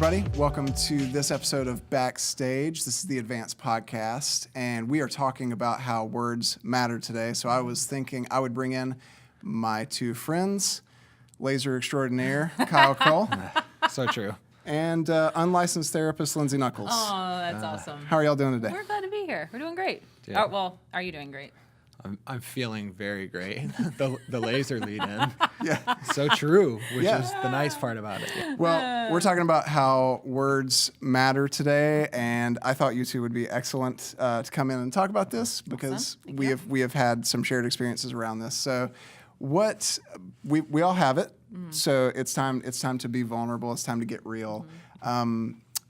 everybody. Welcome to this episode of Backstage. This is the Advanced Podcast, and we are talking about how words matter today. So I was thinking I would bring in my two friends, laser extraordinaire, Kyle Cole. So true. And unlicensed therapist, Lindsay Knuckles. Oh, that's awesome. How are y'all doing today? We're glad to be here. We're doing great. Yeah. Oh, well, are you doing great? I'm feeling very great. The laser lead in. Yeah. So true, which Yeah. is the nice part about it. Well, we're talking about how words matter today, and I thought you two would be excellent to come in and talk about this because Awesome. we have had some shared experiences around this. So, what we all have it. So it's time to be vulnerable. It's time to get real.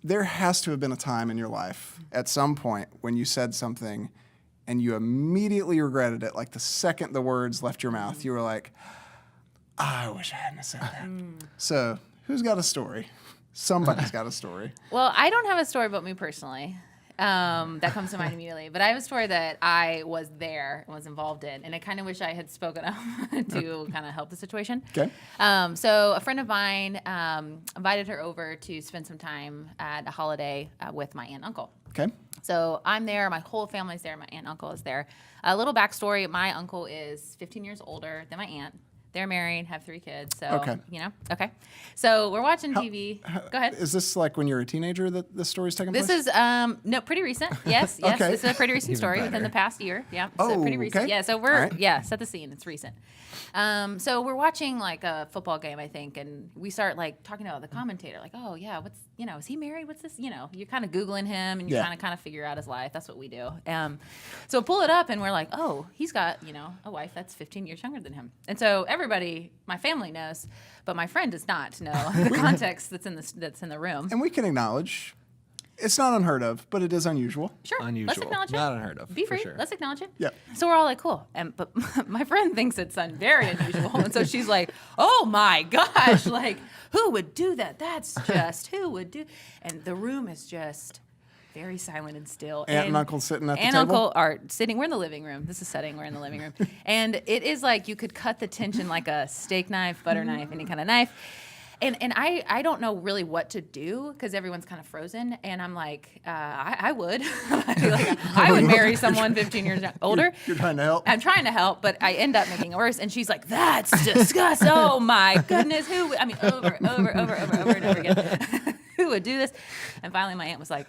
There has to have been a time in your life at some point when you said something and you immediately regretted it. Like the second the words left your mouth, you were like, I wish I hadn't said that. So who's got a story? Somebody's got a story. Well, I don't have a story about me personally that comes to mind immediately, but I have a story that I was there and was involved in, and I kind of wish I had spoken up to kind of help the situation. Okay. So a friend of mine invited her over to spend some time at a holiday with my aunt and uncle. Okay. So I'm there. My whole family's there. My aunt and uncle is there. A little backstory. My uncle is 15 years older than my aunt. They're married, have 3 kids. So, Okay. Okay. So we're watching TV. Go ahead. Is this like when you were a teenager that this story's taking place? This is no pretty recent. Yes. Okay. This is a pretty recent Even story better. within the past year. Yeah. Oh, pretty recent. okay. Yeah. So All we're right. set the scene. It's recent. So we're watching like a football game, I think, and we start like talking about the commentator, like, oh yeah, what's is he married? What's this? You're kind of googling him and you're Yeah. trying to kind of figure out his life. That's what we do. So pull it up and we're like, oh, he's got a wife that's 15 years younger than him. And so everybody, my family knows, but my friend does not know the context that's in the room. And we can acknowledge it's not unheard of, but it is unusual. Sure. Unusual. Let's acknowledge it. Not unheard of. Be for free. sure. Let's acknowledge it. Yeah. So we're all like, cool. But my friend thinks it's very unusual. And so she's like, oh my gosh, like, who would do that? That's just, who would do? And the room is just very silent and still. Aunt and uncle sitting at the Aunt table? and uncle are sitting. We're in the living room. This is setting. We're in the living room. And it is like you could cut the tension like a steak knife, butter knife, any kind of knife. And I don't know really what to do because everyone's kind of frozen. And I'm like, I would. I would marry someone 15 years older. You're trying to help? I'm trying to help, but I end up making it worse. And she's like, that's disgusting. Oh, my goodness. Over and over again. Who would do this? And finally, my aunt was like,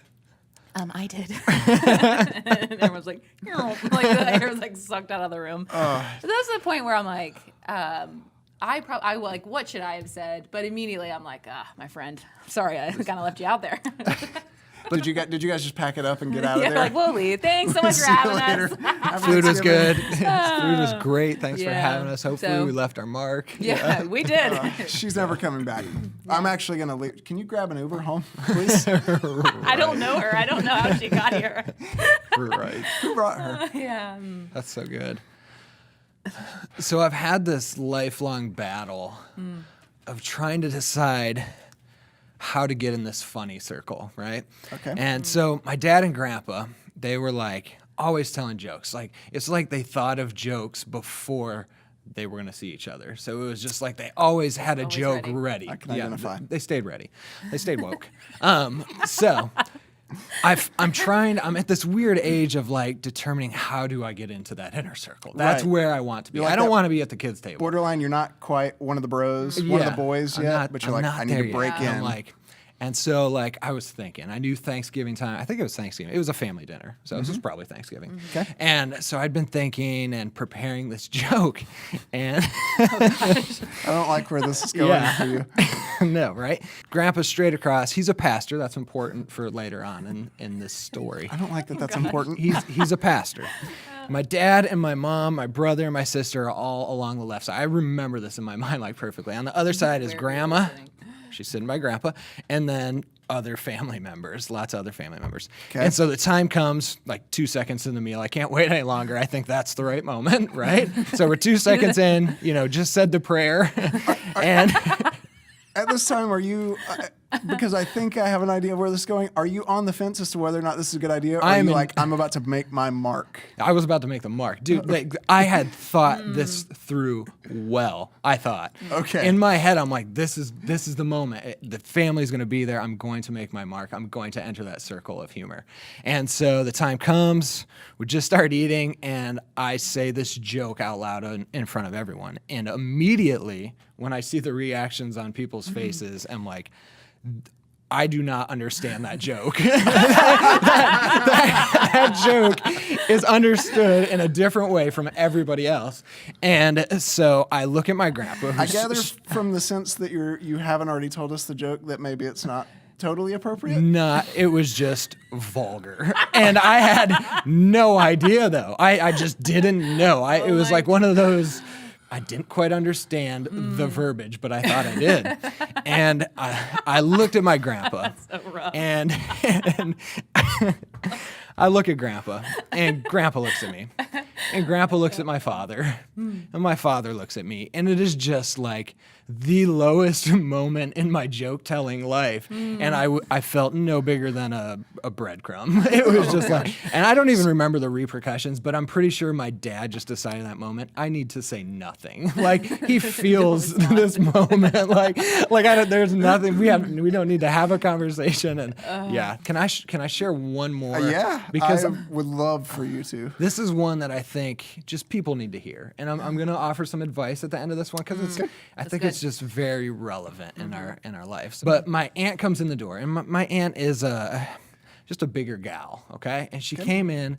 I did. And everyone's like, the air was like sucked out of the room. So that's the point where I'm like, I like, what should I have said? But immediately I'm like, my friend, sorry, I kind of left you out there. But did you guys just pack it up and get out of Yeah, there? like, we'll leave. Thanks so much for See you having later. us. Happy Food was Thanksgiving. good. Food was great. Thanks for Yeah. having us. Hopefully So- we left our mark. Yeah, we did. She's never coming back. I'm actually going to leave. Can you grab an Uber home, please? I don't know her. I don't know how she got here. Right. Who brought her? Yeah. That's so good. So I've had this lifelong battle of trying to decide how to get in this funny circle, right? Okay. And so my dad and grandpa, they were like always telling jokes. Like it's like they thought of jokes before they were going to see each other. So it was just like they always had a Always joke ready. ready. I can identify. They stayed ready. They stayed woke. So I'm at this weird age of like determining how do I get into that inner circle. That's Right. where I want to be. You're like I don't that want to be at the kids' table. Borderline, you're not quite one of the bros, one of the boys I'm yet, not- but you're I'm like, not I need there to break yet. in. I'm like, and so like I was thinking, I knew Thanksgiving time. I think it was Thanksgiving. It was a family dinner, so this was probably Thanksgiving. Okay. And so I'd been thinking and preparing this joke, and I don't like where this is going for you. no, right? Grandpa's straight across. He's a pastor. That's important for later on in this story. I don't like that that's important. He's a pastor. My dad and my mom, my brother and my sister are all along the left side. I remember this in my mind like perfectly. On the other side is Where grandma. we're sitting. She's sitting by grandpa. And then other family members, lots of other family members. Okay. And so the time comes, like 2 seconds in the meal. I can't wait any longer. I think that's the right moment, right? So we're 2 seconds in, just said the prayer. And At this time, are you because I think I have an idea of where this is going. Are you on the fence as to whether or not this is a good idea? Or are I'm you in- like, I'm about to make my mark? I was about to make the mark. Dude, like, I had thought this through well, I thought. Okay. In my head, I'm like, this is the moment. The family's going to be there. I'm going to make my mark. I'm going to enter that circle of humor. And so the time comes, we just start eating, and I say this joke out loud in front of everyone. And immediately, when I see the reactions on people's faces, I'm like, I do not understand that joke. that joke is understood in a different way from everybody else. And so I look at my grandpa. I gather from the sense that you haven't already told us the joke that maybe it's not totally appropriate. It was just vulgar. And I had no idea, though. I just didn't know. It was like one of those, I didn't quite understand the verbiage, but I thought I did. And I looked at my grandpa. That's so rough. And I look at Grandpa, and Grandpa looks at me. And Grandpa looks at my father, and my father looks at me. And it is just like the lowest moment in my joke-telling life. And I felt no bigger than a breadcrumb. It was just like, and I don't even remember the repercussions, but I'm pretty sure my dad just decided in that moment, I need to say nothing. Like, he feels this moment. Like there's nothing, we don't need to have a conversation. And yeah, can I share one more? Yeah, Because I would love for you to. this is one that I think just people need to hear, and I'm going to offer some advice at the end of this one because I think it's just very relevant in our lives. But my aunt comes in the door, and my aunt is just a bigger gal, okay? And she came in,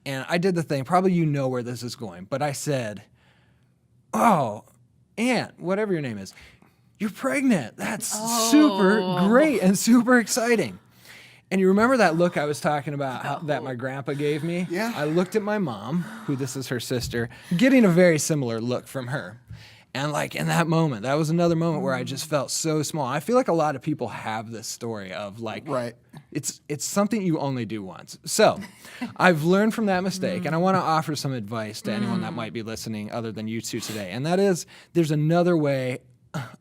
and I did the thing. Probably you know where this is going, but I said, "Oh, Aunt, whatever your name is, you're pregnant. That's super great and super exciting." And you remember that look I was talking about that my grandpa gave me? Yeah. I looked at my mom, who this is her sister, getting a very similar look from her. And like in that moment, that was another moment where I just felt so small. I feel like a lot of people have this story of like, Right. it's something you only do once. So I've learned from that mistake, and I want to offer some advice to anyone that might be listening other than you two today. And that is, there's another way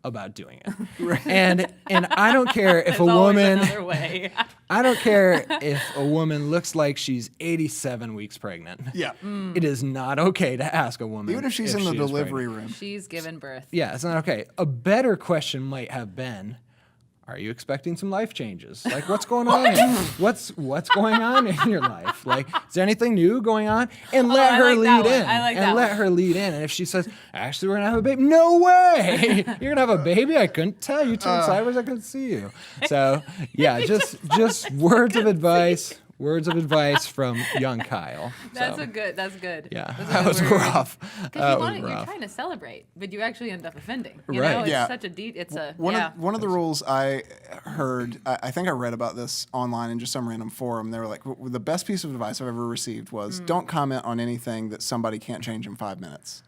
about doing it. Right. And I don't care if There's a always woman another way. I don't care if a woman looks like she's 87 weeks pregnant. Yeah. It is not okay to ask a woman. Even if she's in the she is delivery pregnant. room. She's given birth. Yeah, it's not okay. A better question might have been, are you expecting some life changes? Like, what's going on? What's going on in your life? Like, is there anything new going on? And let I her like that lead one. in. I like and that let one. her lead in. And if she says, actually, we're gonna have a baby, no way! You're gonna have a baby? I couldn't tell. You turned sideways. I couldn't see you. So yeah, just words of advice. Words of advice from young Cyle. That's So, good. That's good. yeah, That's a that good was word. rough. Because That was you're rough. trying to celebrate, but you actually end up offending. You Right. know, it's Yeah. such a it's a One of the rules I heard, I think I read about this online in just some random forum. They were like, the best piece of advice I've ever received was don't comment on anything that somebody can't change in 5 minutes.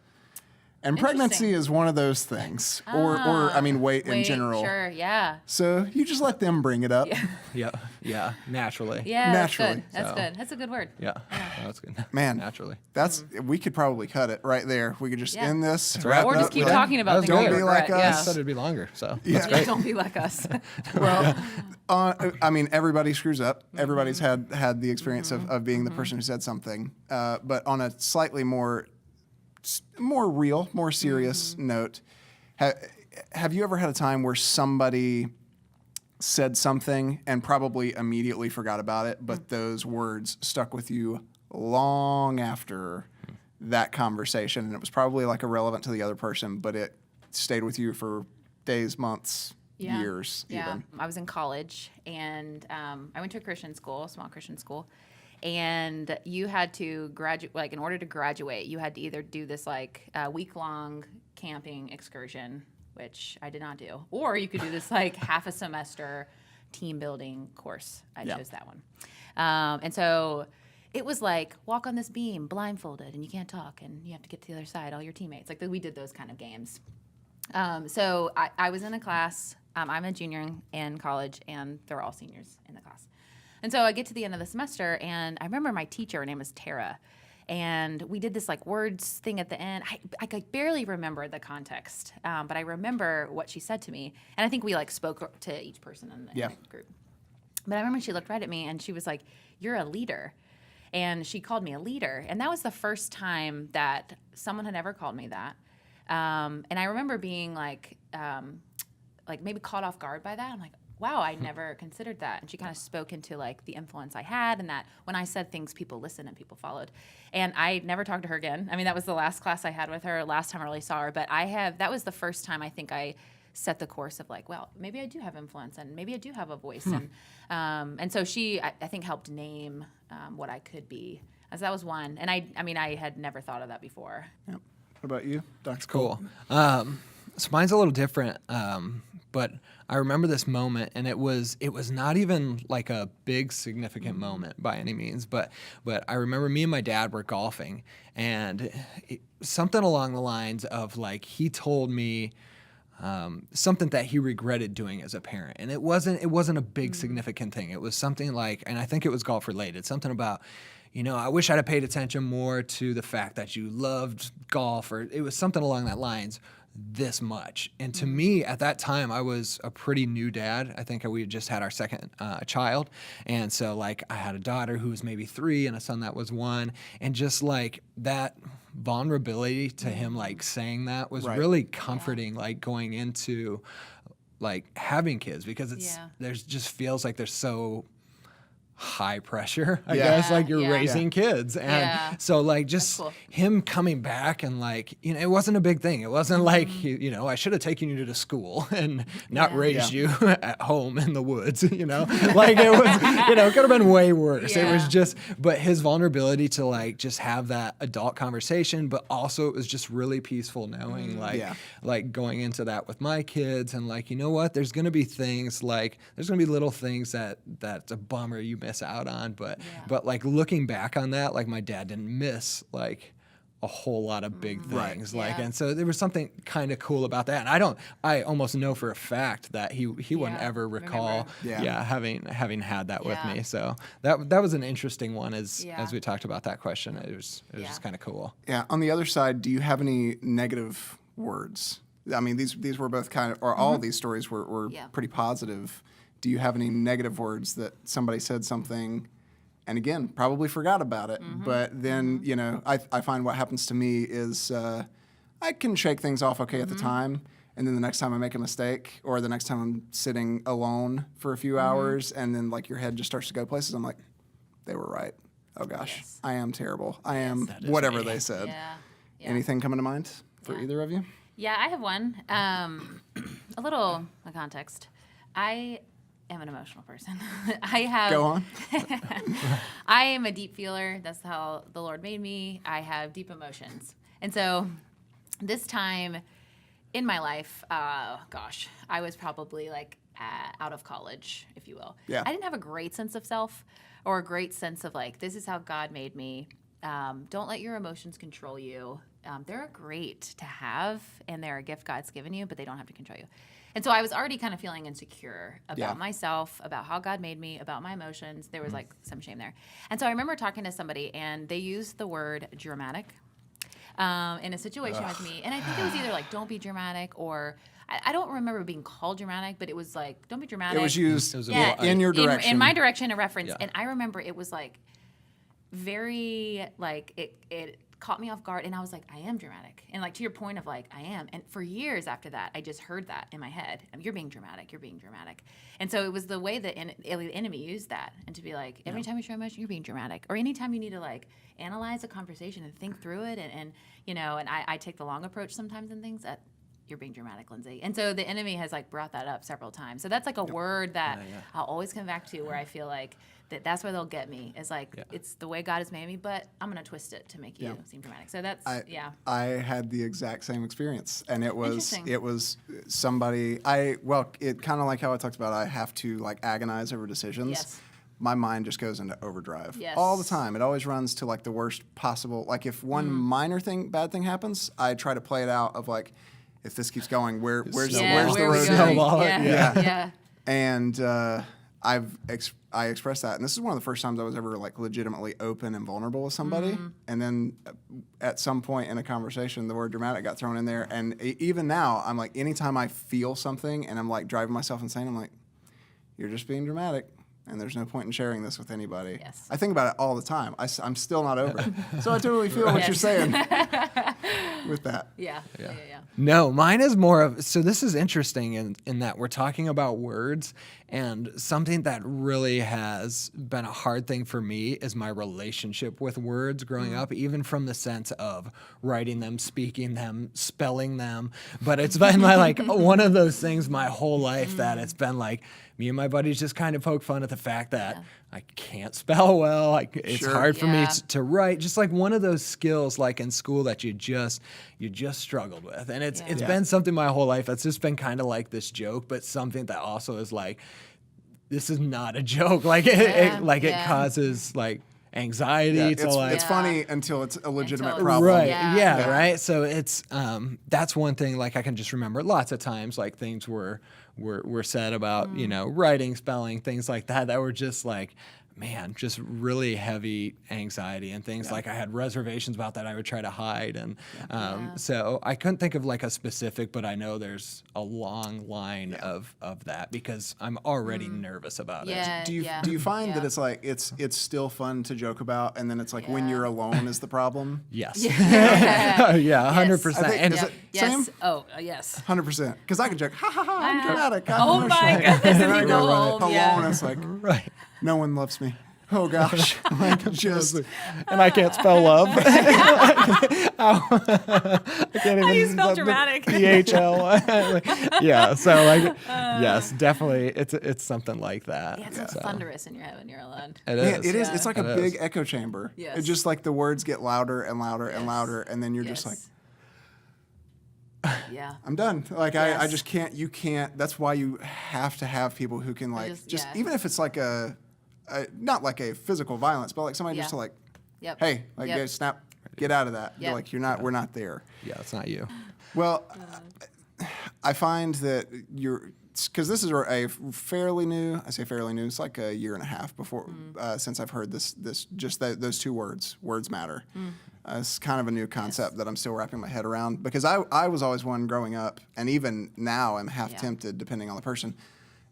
And pregnancy Interesting. is one of those things, or I mean, weight in general. Sure, yeah. So you just let them bring it up. Yeah, naturally. Yeah, Naturally. That's So- good. That's a good word. Yeah, that's good. Man. Naturally. That's we could probably cut it right there. We could just Yeah. end this, right. wrap Or it just up keep with- talking about That was things good. we Don't be like regret. us. I thought it'd be longer, so Yeah. that's great. Don't be like us. Well, I mean, everybody screws up. Everybody's had the experience of being the person who said something. But on a slightly more real, more serious note, have you ever had a time where somebody said something and probably immediately forgot about it, but those words stuck with you long after that conversation, and it was probably like irrelevant to the other person, but it stayed with you for days, months, years, even? I was in college, and I went to a Christian school, a small Christian school, and you had to graduate. Like, in order to graduate, you had to either do this like week-long camping excursion, which I did not do, or you could do this like half a semester team building course. I chose that one, and so it was like walk on this beam blindfolded, and you can't talk, and you have to get to the other side. All your teammates, like we did those kind of games. So I was in a class. I'm a junior in college, and they're all seniors in the class. And so I get to the end of the semester, and I remember my teacher, her name was Tara, And we did this like words thing at the end. I could barely remember the context, but I remember what she said to me. And I think we like spoke to each person in the group. But I remember she looked right at me and she was like, "You're a leader." And she called me a leader. And that was the first time that someone had ever called me that. And I remember being like maybe caught off guard by that. I'm like, wow, I never considered that. And she kind of spoke into like the influence I had, and that when I said things, people listened and people followed. And I never talked to her again. I mean, that was the last class I had with her, last time I really saw her. But that was the first time I think I set the course of like, well, maybe I do have influence and maybe I do have a voice. And so she, I think, helped name what I could be. As that was one. And I had never thought of that before. Yep. What about you, Dr. Cool. So mine's a little different, but I remember this moment, and it was not even like a big significant moment by any means, but I remember me and my dad were golfing, and something along the lines of like he told me something that he regretted doing as a parent, and it wasn't a big significant thing. It was something like, and I think it was golf related, something about, I wish I'd have paid attention more to the fact that you loved golf, or it was something along that lines this much. And to me, at that time, I was a pretty new dad. I think we had just had our second child. And so, like, I had a daughter who was maybe 3 and a son that was 1. And just, like, that vulnerability to him, like, saying that was really comforting, like, going into, like, having kids. Because there's just feels like there's so high pressure, I guess, like you're raising kids. And so like just him coming back and like, it wasn't a big thing. It wasn't like, I should have taken you to school and not raised you at home in the woods, like it was, it could have been way worse. It was just, but his vulnerability to like just have that adult conversation, but also it was just really peaceful knowing like going into that with my kids and like, there's going to be things like, there's going to be little things that's a bummer you miss out on, but like looking back on that, like my dad didn't miss like a whole lot of big things, and so there was something kind of cool about that. And I almost know for a fact that he wouldn't ever recall having had that with me. So that was an interesting one as we talked about that question. It was just kind of cool. Yeah. On the other side, do you have any negative words? I mean, these were both kind of, or all of these stories were pretty positive. Do you have any negative words that somebody said something, and again, probably forgot about it, but then, I find what happens to me is I can shake things off okay at the time, and then the next time I make a mistake, or the next time I'm sitting alone for a few hours, and then like your head just starts to go places, I'm like, they were right. Oh gosh, I am terrible. I am whatever they said. Yeah. Anything coming to mind for either of you? Yeah, I have one. A little context. I am an emotional person. Go on. I am a deep feeler. That's how the Lord made me. I have deep emotions. And so this time in my life, I was probably like out of college, if you will. Yeah. I didn't have a great sense of self or a great sense of like, this is how God made me. Don't let your emotions control you. They're great to have, and they're a gift God's given you, but they don't have to control you. And so I was already kind of feeling insecure about myself, about how God made me, about my emotions. There was like some shame there. And so I remember talking to somebody, and they used the word dramatic in a situation with me. And I think it was either like, don't be dramatic, or I don't remember being called dramatic, but it was like, don't be dramatic. It was used in your direction. In my direction, a reference. Yeah. And I remember it was like very, like, it caught me off guard, and I was like, I am dramatic. And like, to your point of like, I am. And for years after that, I just heard that in my head. You're being dramatic. You're being dramatic. And so it was the way that the enemy used that. And to be like, every time you show emotion, you're being dramatic. Or anytime you need to like analyze a conversation and think through it. And I take the long approach sometimes in things that you're being dramatic, Lindsay. And so the enemy has like brought that up several times. So that's like a word that I'll always come back to, where I feel like that's where they'll get me, is like, it's the way God has made me, but I'm going to twist it to make you seem dramatic. So that's, I had the exact same experience, and it was somebody, it kind of like how I talked about, I have to like agonize over decisions. Yes. My mind just goes into overdrive all the time. It always runs to like the worst possible, like if one bad thing happens, I try to play it out of like, if this keeps going, where's the road going? Yeah. And I expressed that, and this is one of the first times I was ever like legitimately open and vulnerable with somebody. And then at some point in a conversation, the word dramatic got thrown in there, and even now, I'm like, anytime I feel something and I'm like driving myself insane, I'm like, you're just being dramatic. And there's no point in sharing this with anybody. Yes. I think about it all the time. I'm still not over it. So I totally feel what you're saying with that. Yeah. No, mine is more of, so this is interesting in that we're talking about words, and something that really has been a hard thing for me is my relationship with words growing up, even from the sense of writing them, speaking them, spelling them. But it's been like one of those things my whole life that it's been like, me and my buddies just kind of poke fun at the fact that I can't spell well. Like it's hard for me to write. Just like one of those skills, like in school, that you just struggled with, and it's been something my whole life that's just been kind of like this joke, but something that also is like, this is not a joke. Like it causes like anxiety to like. It's funny until it's a legitimate Until problem. Right. Yeah. Right. So it's that's one thing. Like I can just remember lots of times like things were said about writing, spelling, things like that were just like, man, just really heavy anxiety and things. Like I had reservations about that I would try to hide, and so I couldn't think of like a specific, but I know there's a long line of that because I'm already nervous about it. Do you find that it's like it's still fun to joke about, and then it's like when you're alone is the problem? Yes. Yeah, 100%. And Is it Yes. same? Oh, yes. 100%. Because I can joke, ha ha ha, I'm dramatic. I'm Oh my emotional. goodness. And I And go you go home, alone, it's like, right. no one loves me. Oh gosh. Like just And I can't spell love. I can't even How do you spell the dramatic? PHL. Yeah. So like, yes, definitely, it's something like that. Yeah, it's so thunderous in your head when you're alone. It Man, is. it is. It's like a It big is. echo chamber. Yes. It's just like the words get louder and louder and louder, and then you're just like, Yeah. I'm done. Like I Yes. just can't. You can't. That's why you have to have people who can like just- yeah. even if it's like a not like a physical violence, but like somebody just to like, hey, like Yep. guys, snap, get out of that. You're Yep. like you're not. We're not there. Yeah, it's not you. Well, I find that because this is a fairly new. I say fairly new. It's like a year and a half before since I've heard this those two words. Words matter. It's kind of a new concept that I'm still wrapping my head around because I was always one growing up, and even now I'm half tempted depending on the person.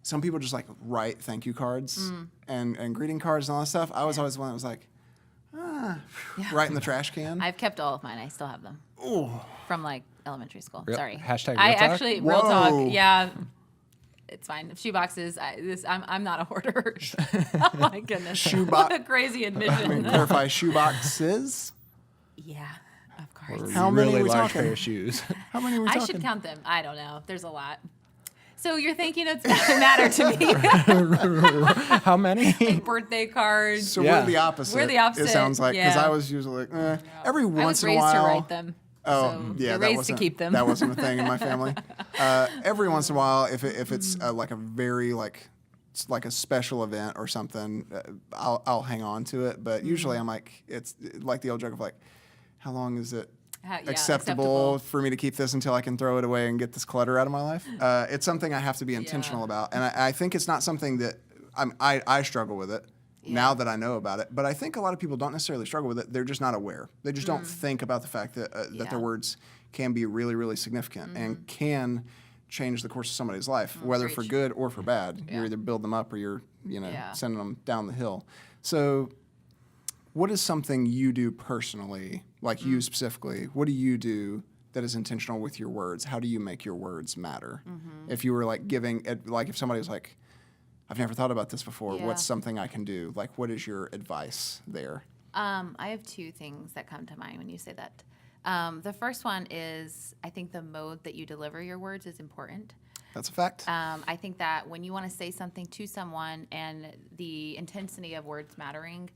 Some people just like write thank you cards and greeting cards and all that stuff. I was always the one that was like, right in the trash can. I've kept all of mine. I still have them. From like elementary school. Sorry. Hashtag real I talk? actually real Whoa. talk. Yeah. It's fine. Shoe boxes. I'm not a hoarder. Oh my goodness. What a crazy admission. Clarify shoe boxes. Yeah. Of course. How many really are we large talking? pair of shoes. How many are we I talking? should count them. I don't know. There's a lot. So you're thinking it doesn't matter to me. How many? Birthday cards. So Yeah. we're the opposite. We're the opposite, It sounds like because yeah. I was usually like, every I once was in a raised while. to write them. Oh, so yeah, you're that raised to wasn't keep them. that wasn't a thing in my family. Every once in a while, if it's like a very like a special event or something, I'll hang on to it. But usually I'm like it's like the old joke of like, how long is it acceptable for me to keep this until I can throw it away and get this clutter out of my life? It's something I have to be intentional about, and I think it's not something that I struggle with it. Now that I know about it, but I think a lot of people don't necessarily struggle with it. They're just not aware. They just don't think about the fact that that their words can be really, really significant and can change the course of somebody's life, whether for good or for bad. You either build them up or you're sending them down the hill. So, what is something you do personally, like you specifically? What do you do that is intentional with your words? How do you make your words matter? If you were like giving, like if somebody was like, I've never thought about this before. Yeah. What's something I can do? Like, what is your advice there? I have two things that come to mind when you say that. The first one is I think the mode that you deliver your words is important. That's a fact. I think that when you want to say something to someone and the intensity of words mattering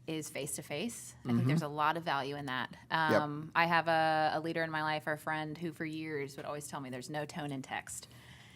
is face to face, I think there's a lot of value in that. I have a leader in my life, our friend, who for years would always tell me there's no tone in text.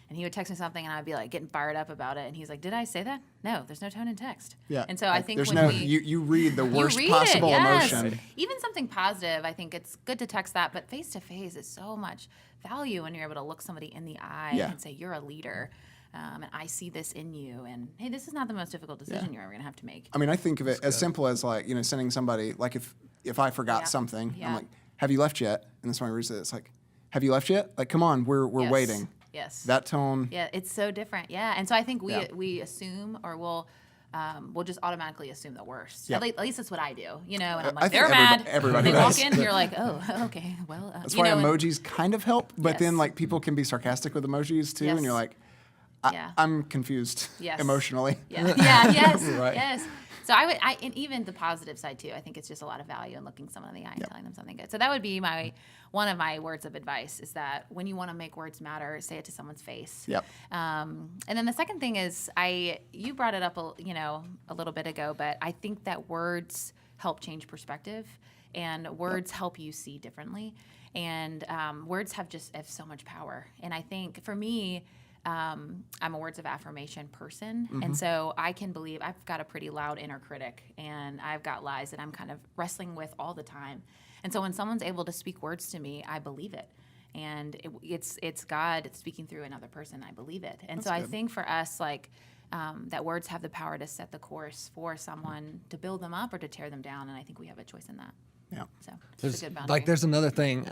And he would text me something, and I'd be like getting fired up about it. And he's like, "Did I say that? No, there's no tone in text." Yeah. And so I think there's when no we you read the worst read possible it, yes. emotion. Even something positive, I think it's good to text that, but face to face is so much value when you're able to look somebody in the eye Yeah. and say you're a leader. and I see this in you, and hey, this is not the most difficult decision you're ever gonna have to make. I mean, I think of it as simple as like, sending somebody, like if I forgot Yeah. something, Yeah. I'm like, have you left yet? And then somebody reads it, it's like, have you left yet? Like, come on, we're Yes. waiting. Yes. That tone. Yeah, it's so different. Yeah, and so I think Yeah. we assume, or we'll just automatically assume the worst. Yep. At least that's what I do, and I'm I like, think they're mad. everybody they walk does. in, and you're like, oh, okay, well, That's you why know, and- emojis kind of help, but then Yes. like people can be sarcastic with emojis too, and Yes. you're like, Yeah. I'm confused Yes. emotionally. Yeah, yeah, yes, Right. yes. So and even the positive side too. I think it's just a lot of value in looking someone in the eye and telling them something good. So that would be one of my words of advice is that when you want to make words matter, say it to someone's face. Yep. And then the second thing is you brought it up a little bit ago, but I think that words help change perspective, and words help you see differently, and words have so much power. And I think for me, I'm a words of affirmation person. And so I can believe I've got a pretty loud inner critic, and I've got lies that I'm kind of wrestling with all the time. And so when someone's able to speak words to me, I believe it. And it's God speaking through another person. I believe it. And so I think for us, that words have the power to set the course for someone to build them up or to tear them down. And I think we have a choice in that. Yeah. So it's a good boundary. Like there's another thing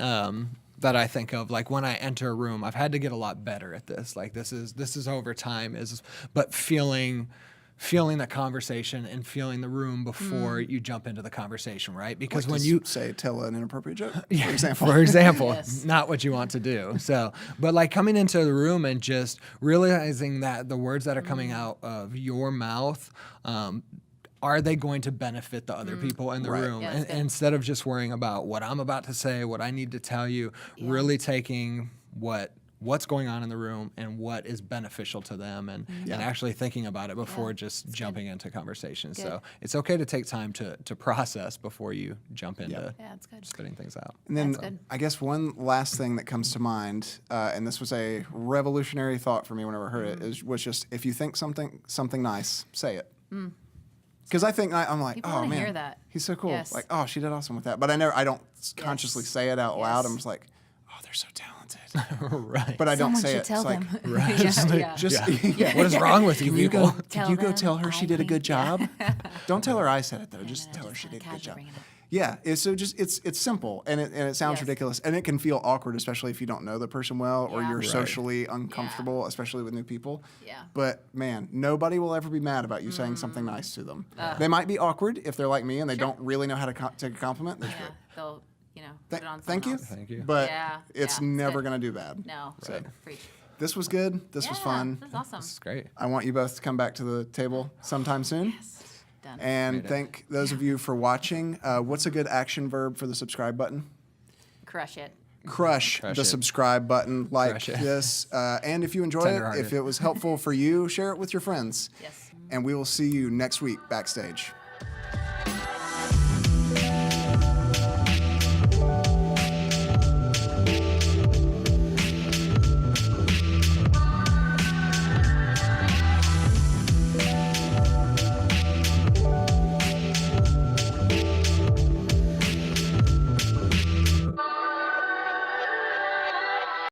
that I think of, like when I enter a room, I've had to get a lot better at this. Like this is over time, but feeling the conversation and feeling the room before you jump into the conversation, right? Because when you tell an inappropriate joke, for example. for example, Yes. not what you want to do. So, but like coming into the room and just realizing that the words that are coming out of your mouth, are they going to benefit the other people in the Right. room? Yeah, And that's good. instead of just worrying about what I'm about to say, what I need to tell you, really taking what's going on in the room and what is beneficial to them, and actually thinking about it before just jumping into conversations. Good. So it's okay to take time to process before you jump into Yeah, that's good. spitting things out. And then That's good. I guess one last thing that comes to mind, and this was a revolutionary thought for me whenever I heard it, was just if you think something nice, say it. Because I think I'm like, People oh wanna man, hear that. he's so cool. Yes. Like, oh, she did awesome with that. But I don't consciously say it out loud. Yes. I'm just like, oh, they're so talented. Right. But I don't Someone say should it. tell It's them. like, Yeah, just yeah. What is wrong with you Can you people? go? Can you go them tell her she I did a think- good job? Don't tell her I said it though. No, Just no, tell her she kinda did a good casually job. bring it up. Yeah. It's simple and it sounds Yes. ridiculous and it can feel awkward, especially if you don't know the person well or Yeah. you're Right. socially uncomfortable, especially with new people. Yeah. But man, nobody will ever be mad about you saying something nice to them. They might be awkward if they're like me and they don't really know how to take a compliment. They're just Yeah, like, they'll put it on Thank you. someone else. Thank you. But Yeah, it's yeah, never good. going to do bad. No, Right. preach. This was good. This was Yeah, fun. This is awesome. It's great. I want you both to come back to the table sometime soon. Done. And Great. thank those of you for watching. What's a good action verb for the subscribe button? Crush it. Crush Crush the it. subscribe button like Crush it. this. And if you enjoy it, Tenderhearted. if it was helpful for you, share it with your friends. Yes. And we will see you next week backstage.